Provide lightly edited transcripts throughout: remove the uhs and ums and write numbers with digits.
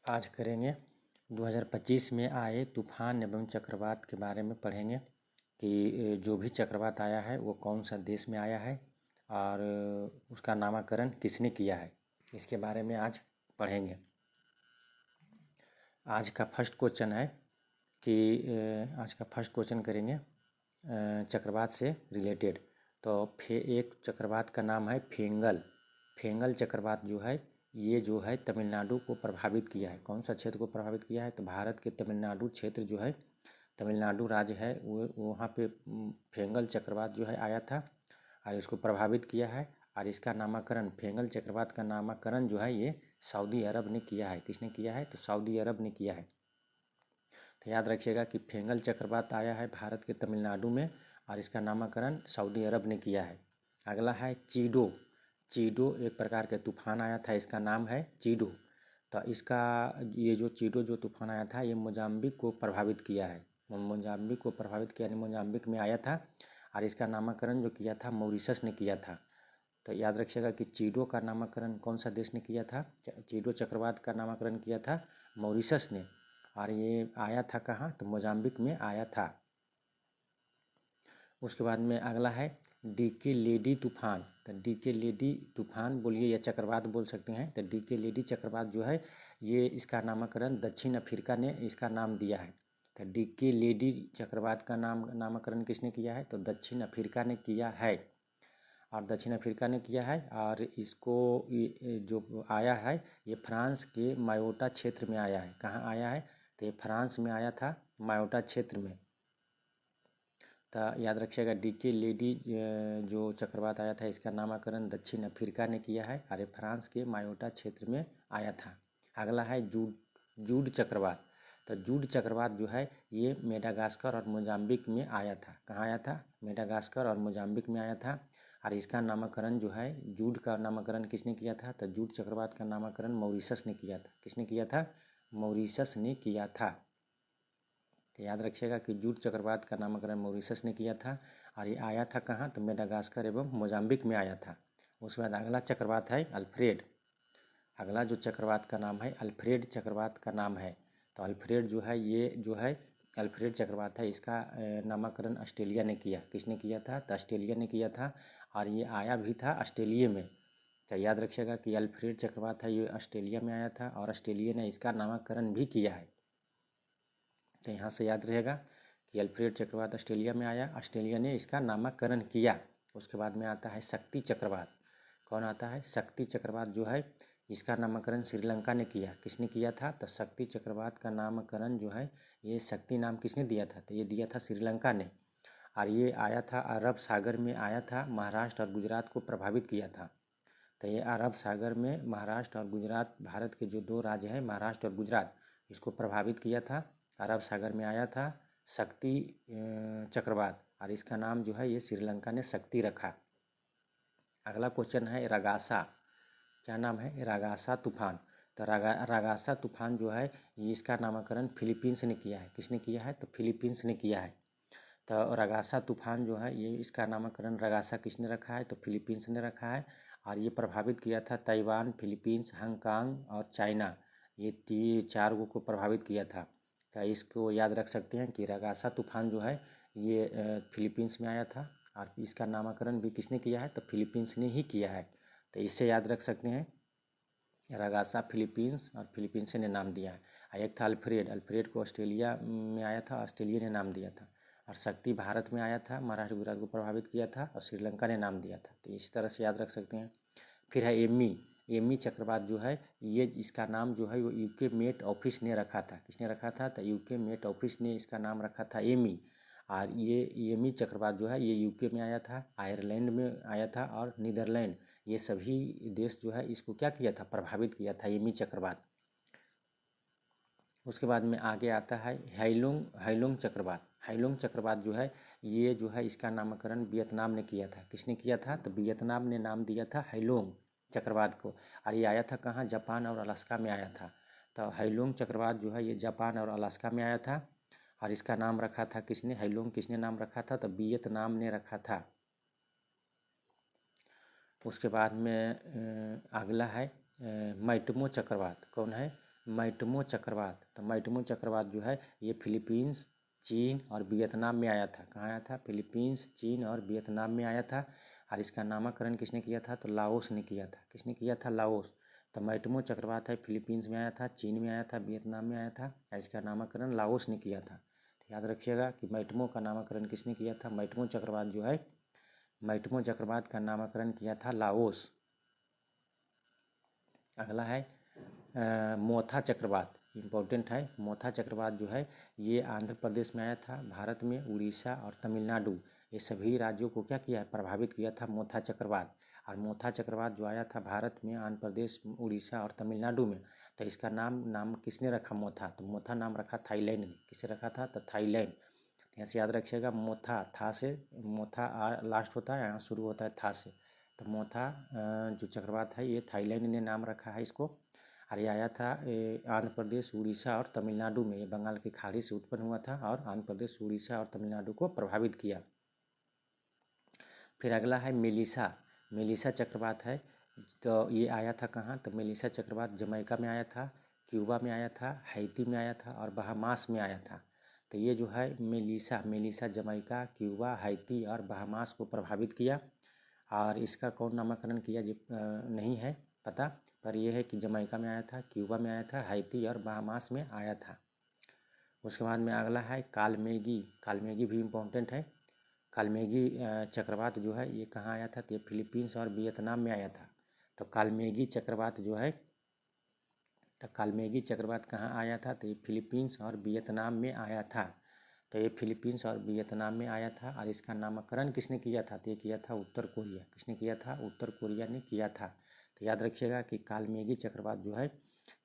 आज करेंगे 2025 में आए तूफान एवं चक्रवात के बारे में पढ़ेंगे कि जो भी चक्रवात आया है वो कौन सा देश में आया है और उसका नामकरण किसने किया है, इसके बारे में आज पढ़ेंगे। आज का फर्स्ट क्वेश्चन है कि आज का फर्स्ट क्वेश्चन करेंगे चक्रवात से रिलेटेड। तो एक चक्रवात का नाम है फेंगल। फेंगल चक्रवात जो है ये जो है तमिलनाडु को प्रभावित किया है। कौन सा क्षेत्र को प्रभावित किया है? तो भारत के तमिलनाडु क्षेत्र जो है, तमिलनाडु राज्य है, वो वहाँ पे फेंगल चक्रवात जो है आया था और इसको प्रभावित किया है। और इसका नामकरण, फेंगल चक्रवात का नामकरण जो है ये सऊदी अरब ने किया है। किसने किया है? तो सऊदी अरब ने किया है। तो याद रखिएगा कि फेंगल चक्रवात आया है भारत के तमिलनाडु में और इसका नामकरण सऊदी अरब ने किया है। अगला है चीडो। चीडो एक प्रकार के तूफान आया था, इसका नाम है चीडो। तो इसका ये जो चीडो जो तूफान आया था ये मोजाम्बिक को प्रभावित किया है। मोजाम्बिक को प्रभावित किया, यानी मोजाम्बिक में आया था और इसका नामकरण जो किया था मॉरिशस ने किया था। तो याद रखिएगा कि चीडो का नामकरण कौन सा देश ने किया था? चीडो चक्रवात का नामकरण किया था मॉरिशस ने। और ये आया था कहाँ? तो मोजाम्बिक में आया था। उसके बाद में अगला है डीके लेडी तूफान। तो डीके लेडी तूफान बोलिए या चक्रवात बोल सकते हैं। तो डीके लेडी चक्रवात जो है ये इसका नामकरण दक्षिण अफ्रीका ने इसका नाम दिया है। तो डीके लेडी चक्रवात का नामकरण किसने किया है? तो दक्षिण अफ्रीका ने किया है। और दक्षिण अफ्रीका ने किया है और इसको जो आया है ये फ्रांस के मायोटा क्षेत्र में आया है। कहाँ आया है? तो ये फ्रांस में आया था, मायोटा क्षेत्र में। तो याद रखिएगा डीके लेडी जो चक्रवात आया था इसका नामकरण दक्षिण अफ्रीका ने किया है और ये फ्रांस के मायोटा क्षेत्र में आया था। अगला है जूड चक्रवात। तो जूड चक्रवात जो है ये मेडागास्कर और मोजाम्बिक में आया था। कहाँ आया था? मेडागास्कर और मोजाम्बिक में आया था। और इसका नामकरण जो है, जूड का नामकरण किसने किया था? तो जूड चक्रवात का नामकरण मॉरिशस ने किया था। किसने किया था? मॉरिशस ने किया था। तो याद रखिएगा कि जूड चक्रवात का नामकरण मॉरिशस ने किया था और ये आया था कहाँ? तो मेडागास्कर एवं मोजाम्बिक में आया था। उसके बाद अगला चक्रवात है अल्फ्रेड। अगला जो चक्रवात का नाम है अल्फ्रेड चक्रवात का नाम है। तो अल्फ्रेड जो है ये जो है अल्फ्रेड चक्रवात है, इसका नामकरण ऑस्ट्रेलिया ने किया। किसने किया था? तो ऑस्ट्रेलिया ने किया था और ये आया भी था ऑस्ट्रेलिया में। तो याद रखिएगा कि अल्फ्रेड चक्रवात है ये ऑस्ट्रेलिया में आया था और ऑस्ट्रेलिया ने इसका नामकरण भी किया है। तो यहाँ से याद रहेगा कि अल्फ्रेड चक्रवात ऑस्ट्रेलिया में आया, ऑस्ट्रेलिया ने इसका नामकरण किया। उसके बाद में आता है शक्ति चक्रवात। कौन आता है? शक्ति चक्रवात जो है इसका नामकरण श्रीलंका ने किया। किसने किया था? तो शक्ति चक्रवात का नामकरण जो है ये शक्ति नाम किसने दिया था? तो ये दिया था श्रीलंका ने। और ये आया था अरब सागर में आया था, महाराष्ट्र और गुजरात को प्रभावित किया था। तो ये अरब सागर में महाराष्ट्र और गुजरात, भारत के जो दो राज्य हैं महाराष्ट्र और गुजरात, इसको प्रभावित किया था। अरब सागर में आया था शक्ति चक्रवात और इसका नाम जो है ये श्रीलंका ने शक्ति रखा। अगला क्वेश्चन है रागासा। क्या नाम है? रागासा तूफान। तो रागासा तूफान जो है ये इसका नामकरण फिलीपींस ने किया है। किसने किया है? तो फिलीपींस ने किया है। तो रागासा तूफान जो है ये इसका नामकरण रागासा किसने रखा है? तो फिलीपींस ने रखा है और ये प्रभावित किया था ताइवान, फिलीपींस, हांगकांग और चाइना, ये चार को प्रभावित किया था। तो इसको याद रख सकते हैं कि रागासा तूफान जो है ये फिलीपींस में आया था और इसका नामकरण भी किसने किया है? तो फिलीपींस ने ही किया है। तो इससे याद रख सकते हैं रागासा फिलीपींस और फिलीपींस ने नाम दिया है। एक था अल्फ्रेड। अल्फ्रेड को ऑस्ट्रेलिया में आया था, ऑस्ट्रेलिया ने नाम दिया था। और शक्ति भारत में आया था, महाराष्ट्र गुजरात को प्रभावित किया था और श्रीलंका ने नाम दिया था। तो इस तरह से याद रख सकते हैं। फिर है एमी। एमी चक्रवात जो है ये इसका नाम जो है वो यूके मेट ऑफिस ने रखा था। किसने रखा था? तो यूके मेट ऑफिस ने इसका नाम रखा था एमी। और ये एमी चक्रवात जो है ये यूके में आया था, आयरलैंड में आया था और नीदरलैंड, ये सभी देश जो है इसको क्या किया था? प्रभावित किया था एमी चक्रवात। उसके बाद में आगे आता है हाइलोंग चक्रवात। हाइलोंग चक्रवात जो है ये जो है इसका नामकरण वियतनाम ने किया था। किसने किया था? तो वियतनाम ने नाम दिया था हाइलोंग चक्रवात को और ये आया था कहाँ? जापान और अलास्का में आया था। तो हाइलोंग चक्रवात जो है ये जापान और अलास्का में आया था और इसका नाम रखा था किसने? हाइलोंग किसने नाम रखा था? तो वियतनाम ने रखा था। उसके बाद में अगला है मैटमो चक्रवात। कौन है? मैटमो चक्रवात। तो मैटमो चक्रवात जो है ये फिलीपींस, चीन और वियतनाम में आया था। कहाँ आया था? फिलीपींस, चीन और वियतनाम में आया था। और इसका नामकरण किसने किया था? तो लाओस ने किया था। किसने किया था? लाओस। तो मैटमो चक्रवात है, फिलीपींस में आया था, चीन में आया था, वियतनाम में आया था और इसका नामकरण लाओस ने किया था। तो याद रखिएगा कि मैटमो का नामकरण किसने किया था? मैटमो चक्रवात जो है, मैटमो चक्रवात का नामकरण किया था लाओस। अगला है मोथा चक्रवात, इम्पोर्टेंट है। मोथा चक्रवात जो है ये आंध्र प्रदेश में आया था। भारत में उड़ीसा और तमिलनाडु ये सभी राज्यों को क्या किया है? प्रभावित किया था मोथा चक्रवात। और मोथा चक्रवात जो आया था भारत में, आंध्र प्रदेश, उड़ीसा और तमिलनाडु में, तो इसका नाम किसने रखा? मोथा। तो मोथा नाम रखा थाईलैंड ने। किसे रखा था? तो थाईलैंड। यहाँ से याद रखिएगा, मोथा, था से, मोथा लास्ट होता है, यहाँ शुरू होता है था से। तो मोथा जो चक्रवात है ये थाईलैंड ने नाम रखा है इसको। और ये आया था आंध्र प्रदेश, उड़ीसा और तमिलनाडु में। ये बंगाल की खाड़ी से उत्पन्न हुआ था और आंध्र प्रदेश, उड़ीसा और तमिलनाडु को प्रभावित किया। फिर अगला है मेलिसा। मेलिसा चक्रवात है। तो ये आया था कहाँ? तो मेलिसा चक्रवात जमैका में आया था, क्यूबा में आया था, हैती में आया था और बहामास में आया था। तो ये जो है मेलिसा जमैका, क्यूबा, हैती और बहामास को प्रभावित किया। और इसका कौन नामकरण किया नहीं है पता, पर यह है कि जमैका में आया था, क्यूबा में आया था, हैती और बहामास में आया था। उसके बाद में अगला है कालमेगी। कालमेगी भी इम्पोर्टेंट है। कालमेगी चक्रवात जो है ये कहाँ आया था? तो ये फिलीपींस और वियतनाम में आया था। तो कालमेगी चक्रवात जो है, तो कालमेगी चक्रवात कहाँ आया था? तो ये फिलीपींस और वियतनाम में आया था। तो ये फिलीपींस और वियतनाम में आया था। और इसका नामकरण किसने किया था? तो ये किया था उत्तर कोरिया। किसने किया था? उत्तर कोरिया ने किया था। तो याद रखिएगा कि कालमेगी चक्रवात जो है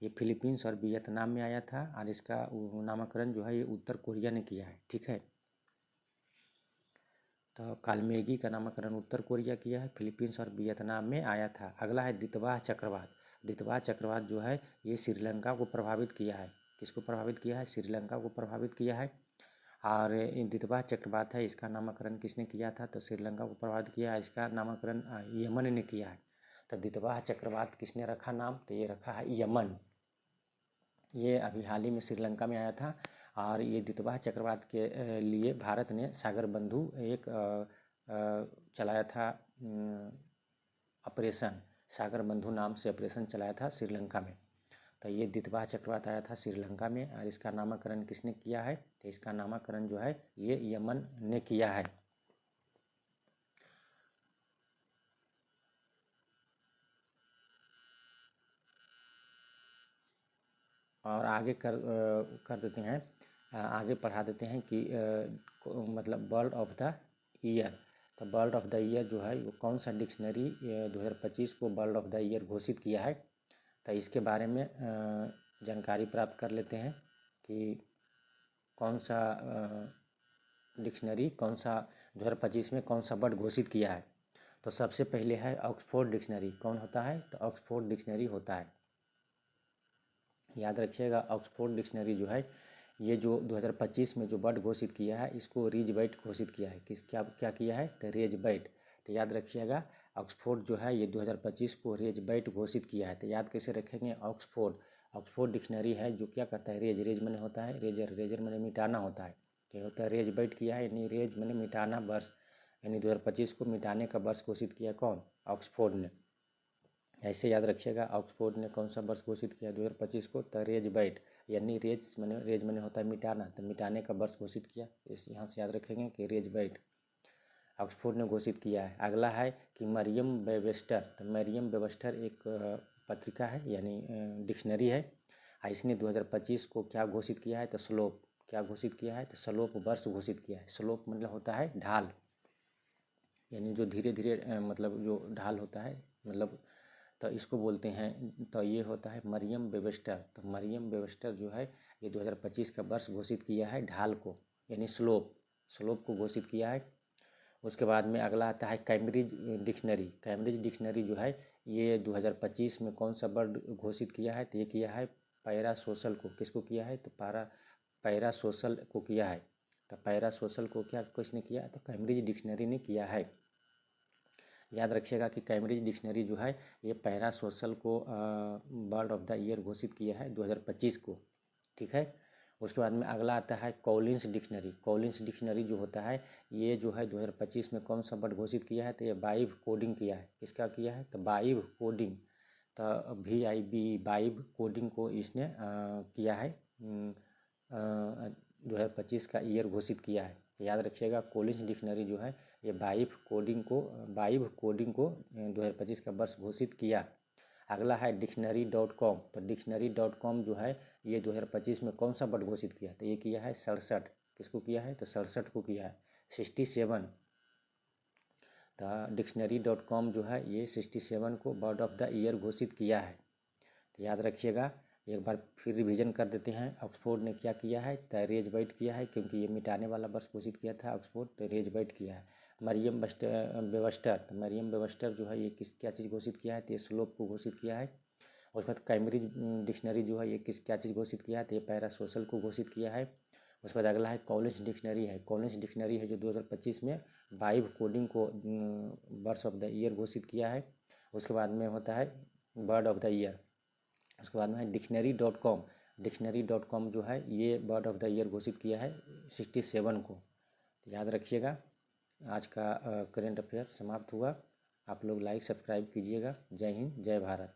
ये फिलीपींस और वियतनाम में आया था और इसका नामकरण जो है ये उत्तर कोरिया ने किया है। ठीक है, तो कालमेगी का नामकरण उत्तर कोरिया किया है, फिलीपींस और वियतनाम में आया था। अगला है दितवाह चक्रवात। दितवाह चक्रवात जो है ये श्रीलंका को प्रभावित किया है। किसको प्रभावित किया है? श्रीलंका को प्रभावित किया है। और दितवाह चक्रवात है, इसका नामकरण किसने किया था? तो श्रीलंका को प्रभावित किया है। इसका नामकरण यमन ने किया है। तो दितवाह चक्रवात किसने रखा नाम? तो ये रखा है यमन। ये अभी हाल ही में श्रीलंका में आया था। और ये दितवाह चक्रवात के लिए भारत ने सागर बंधु एक चलाया था ऑपरेशन। सागर बंधु नाम से ऑपरेशन चलाया था श्रीलंका में। तो ये दितवाह चक्रवात आया था श्रीलंका में और इसका नामकरण किसने किया है? तो इसका नामकरण जो है ये यमन ने किया है। और आगे कर देते हैं, आगे पढ़ा देते हैं कि मतलब बर्ड ऑफ द ईयर। तो बर्ड ऑफ द ईयर जो है वो कौन सा डिक्शनरी 2025 को बर्ड ऑफ द ईयर घोषित किया है? तो इसके बारे में जानकारी प्राप्त कर लेते हैं कि कौन सा डिक्शनरी, कौन सा 2025 में कौन सा बर्ड घोषित किया है। तो सबसे पहले है ऑक्सफोर्ड डिक्शनरी। कौन होता है? तो ऑक्सफोर्ड डिक्शनरी होता है। याद रखिएगा, ऑक्सफोर्ड डिक्शनरी जो है ये जो 2025 में जो बर्ड घोषित किया है इसको रीजबैट घोषित किया है। क्या किया है? तो रीजबैट। तो याद रखिएगा, ऑक्सफोर्ड जो है ये 2025 को रीजबैट घोषित किया है। तो याद कैसे रखेंगे? ऑक्सफोर्ड डिक्शनरी है जो क्या करता है? रेज मैंने होता है रेजर मैंने मिटाना होता है। क्या होता है? रीजबैट किया है, यानी रेज मैंने मिटाना वर्ष, यानी 2025 को मिटाने का वर्ष घोषित किया कौन? ऑक्सफोर्ड ने। ऐसे याद रखिएगा, ऑक्सफोर्ड ने कौन सा वर्ष घोषित किया 2025 को? तो रीजबैट, यानी रेज मैंने होता है मिटाना, तो मिटाने का वर्ष घोषित किया। इस यहाँ से याद रखेंगे कि रीजबैट ऑक्सफोर्ड ने घोषित किया है। अगला है कि मरियम वेबस्टर। तो मरियम वेबस्टर एक पत्रिका है, यानी डिक्शनरी है। इसने 2025 को क्या घोषित किया है? तो स्लोप। क्या घोषित किया है? तो स्लोप वर्ष घोषित किया है। स्लोप मतलब होता है ढाल, यानी जो धीरे धीरे मतलब जो ढाल होता है, मतलब तो इसको बोलते हैं। तो ये होता है मरियम वेबस्टर। तो मरियम वेबस्टर जो है ये 2025 का वर्ष घोषित किया है ढाल को, यानी स्लोप को घोषित किया है। उसके बाद में अगला आता है कैम्ब्रिज डिक्शनरी। कैम्ब्रिज डिक्शनरी जो है ये 2025 में कौन सा वर्ड घोषित किया है? तो ये किया है पैरासोशल को। किसको किया है? तो पैरासोशल को किया है। तो पैरासोशल को क्या किसने किया? तो कैम्ब्रिज डिक्शनरी ने किया है। याद रखिएगा कि कैम्ब्रिज डिक्शनरी जो है ये पैरा सोशल को वर्ड ऑफ द ईयर घोषित किया है 2025 को। ठीक है। उसके बाद में अगला आता है कॉलिंस डिक्शनरी। कॉलिंस डिक्शनरी जो होता है ये जो है 2025 में कौन सा वर्ड घोषित किया है, तो ये वाइब कोडिंग किया है। किसका किया है, तो वाइब कोडिंग, तो VIB वाइब कोडिंग को इसने किया है 2025 का ईयर घोषिट किया है। याद रखिएगा कॉलिंस डिक्शनरी जो है ये वाइब कोडिंग को 2025 का वर्ष घोषित किया। अगला है डिक्शनरी.com। तो डिक्शनरी.com जो है ये 2025 में कौन सा वर्ड घोषित किया, तो ये किया है 67। किसको किया है, तो 67 को किया है, 67। तो डिक्शनरी.com जो है ये 67 को वर्ड ऑफ द ईयर घोषित किया है। तो याद रखिएगा, एक बार फिर रिवीजन कर देते हैं। ऑक्सफोर्ड ने क्या किया है, तो रेज बैट किया है, क्योंकि ये मिटाने वाला वर्ष घोषित किया था ऑक्सफोर्ड, तो रेज बैट किया है। मरियम वेबस्टर, तो मरियम वेबस्टर जो है ये क्या चीज़ घोषित किया है, तो ये स्लोप को घोषित किया है। उसके बाद कैम्ब्रिज डिक्शनरी जो है ये क्या चीज़ घोषित किया है, तो ये पैरासोशल को घोषित किया है। उसके बाद अगला है कॉलिंस डिक्शनरी है। कॉलिंस डिक्शनरी है जो 2025 में वाइब कोडिंग को वर्ड्स ऑफ द ईयर घोषित किया है। उसके बाद में होता है वर्ड ऑफ द ईयर। उसके बाद में है डिक्शनरी.com। डिक्शनरी.com जो है ये वर्ड ऑफ द ईयर घोषित किया है 67 को। याद रखिएगा। आज का करेंट अफेयर समाप्त हुआ। आप लोग लाइक सब्सक्राइब कीजिएगा। जय हिंद, जय भारत।